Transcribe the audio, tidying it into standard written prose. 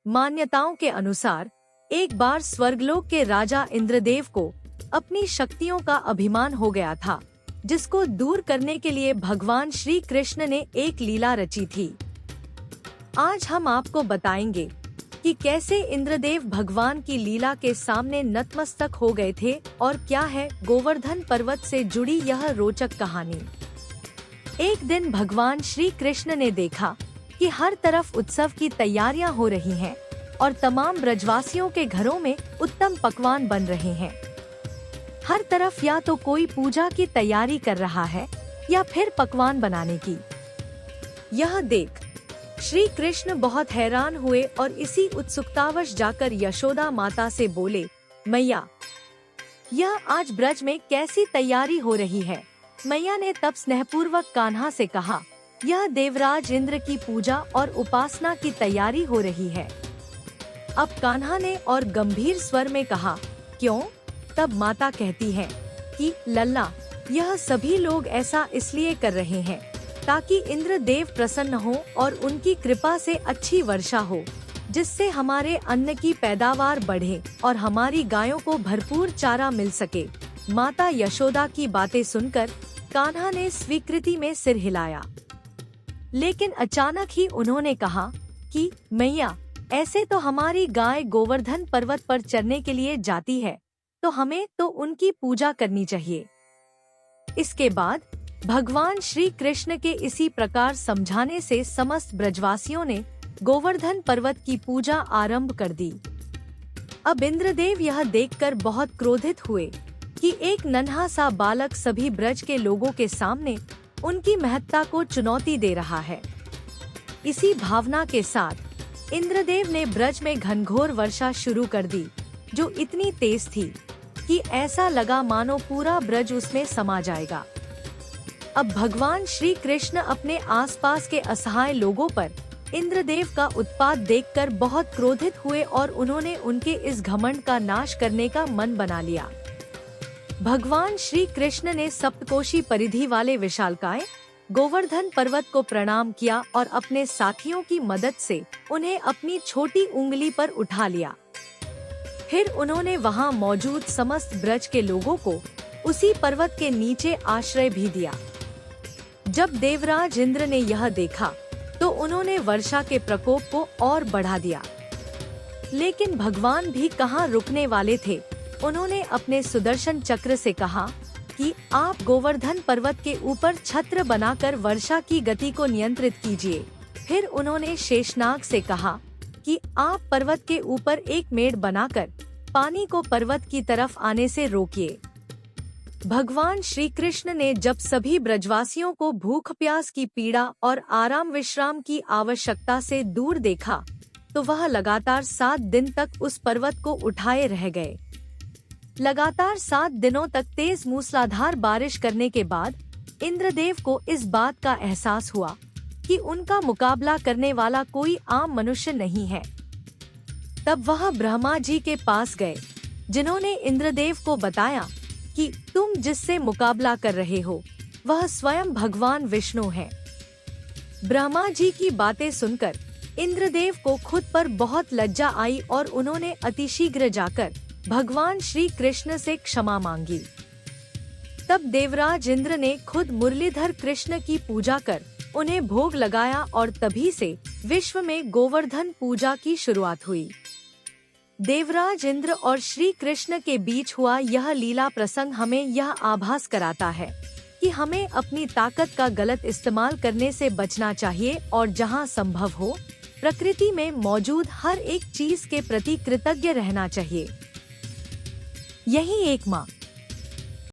मान्यताओं के अनुसार एक बार स्वर्गलोक के राजा इंद्रदेव को अपनी शक्तियों का अभिमान हो गया था, जिसको दूर करने के लिए भगवान श्री कृष्ण ने एक लीला रची थी। आज हम आपको बताएंगे कि कैसे इंद्रदेव भगवान की लीला के सामने नतमस्तक हो गए थे और क्या है गोवर्धन पर्वत से जुड़ी यह रोचक कहानी। एक दिन भगवान श्री कृष्ण ने देखा कि हर तरफ उत्सव की तैयारियां हो रही हैं और तमाम ब्रजवासियों के घरों में उत्तम पकवान बन रहे हैं। हर तरफ या तो कोई पूजा की तैयारी कर रहा है या फिर पकवान बनाने की। यह देख श्री कृष्ण बहुत हैरान हुए और इसी उत्सुकतावश जाकर यशोदा माता से बोले, मैया, यह आज ब्रज में कैसी तैयारी हो रही है। मैया ने तब स्नेहपूर्वक कान्हा से कहा, यह देवराज इंद्र की पूजा और उपासना की तैयारी हो रही है। अब कान्हा ने और गंभीर स्वर में कहा, क्यों? तब माता कहती है कि लल्ला, यह सभी लोग ऐसा इसलिए कर रहे हैं ताकि इंद्र देव प्रसन्न हो और उनकी कृपा से अच्छी वर्षा हो, जिससे हमारे अन्न की पैदावार बढ़े और हमारी गायों को भरपूर चारा मिल सके। माता यशोदा की बातें सुनकर कान्हा ने स्वीकृति में सिर हिलाया, लेकिन अचानक ही उन्होंने कहा कि मैया, ऐसे तो हमारी गाय गोवर्धन पर्वत पर चरने के लिए जाती है, तो हमें तो उनकी पूजा करनी चाहिए। इसके बाद भगवान श्री कृष्ण के इसी प्रकार समझाने से समस्त ब्रजवासियों ने गोवर्धन पर्वत की पूजा आरंभ कर दी। अब इंद्रदेव यह देखकर बहुत क्रोधित हुए कि एक नन्हा सा बालक सभी ब्रज के लोगों के सामने उनकी महत्ता को चुनौती दे रहा है। इसी भावना के साथ इंद्रदेव ने ब्रज में घनघोर वर्षा शुरू कर दी, जो इतनी तेज थी कि ऐसा लगा मानो पूरा ब्रज उसमें समा जाएगा। अब भगवान श्री कृष्ण अपने आसपास के असहाय लोगों पर इंद्रदेव का उत्पात देखकर बहुत क्रोधित हुए और उन्होंने उनके इस घमंड का नाश करने का मन बना लिया। भगवान श्री कृष्ण ने सप्तकोशी परिधि वाले विशालकाय गोवर्धन पर्वत को प्रणाम किया और अपने साथियों की मदद से उन्हें अपनी छोटी उंगली पर उठा लिया। फिर उन्होंने वहां मौजूद समस्त ब्रज के लोगों को उसी पर्वत के नीचे आश्रय भी दिया। जब देवराज इंद्र ने यह देखा तो उन्होंने वर्षा के प्रकोप को और बढ़ा दिया, लेकिन भगवान भी कहाँ रुकने वाले थे। उन्होंने अपने सुदर्शन चक्र से कहा कि आप गोवर्धन पर्वत के ऊपर छत्र बनाकर वर्षा की गति को नियंत्रित कीजिए। फिर उन्होंने शेषनाग से कहा कि आप पर्वत के ऊपर एक मेढ़ बनाकर पानी को पर्वत की तरफ आने से रोकिए। भगवान श्री कृष्ण ने जब सभी ब्रजवासियों को भूख प्यास की पीड़ा और आराम विश्राम की आवश्यकता से दूर देखा, तो वह लगातार 7 दिन तक उस पर्वत को उठाए रह गए। लगातार 7 दिनों तक तेज मूसलाधार बारिश करने के बाद इंद्रदेव को इस बात का एहसास हुआ कि उनका मुकाबला करने वाला कोई आम मनुष्य नहीं है। तब वह ब्रह्मा जी के पास गए, जिन्होंने इंद्रदेव को बताया कि तुम जिससे मुकाबला कर रहे हो वह स्वयं भगवान विष्णु है। ब्रह्मा जी की बातें सुनकर इंद्रदेव को खुद पर बहुत लज्जा आई और उन्होंने अतिशीघ्र जाकर भगवान श्री कृष्ण से क्षमा मांगी। तब देवराज इंद्र ने खुद मुरलीधर कृष्ण की पूजा कर उन्हें भोग लगाया और तभी से विश्व में गोवर्धन पूजा की शुरुआत हुई। देवराज इंद्र और श्री कृष्ण के बीच हुआ यह लीला प्रसंग हमें यह आभास कराता है कि हमें अपनी ताकत का गलत इस्तेमाल करने से बचना चाहिए और जहां संभव हो प्रकृति में मौजूद हर एक चीज के प्रति कृतज्ञ रहना चाहिए। यही एक माँ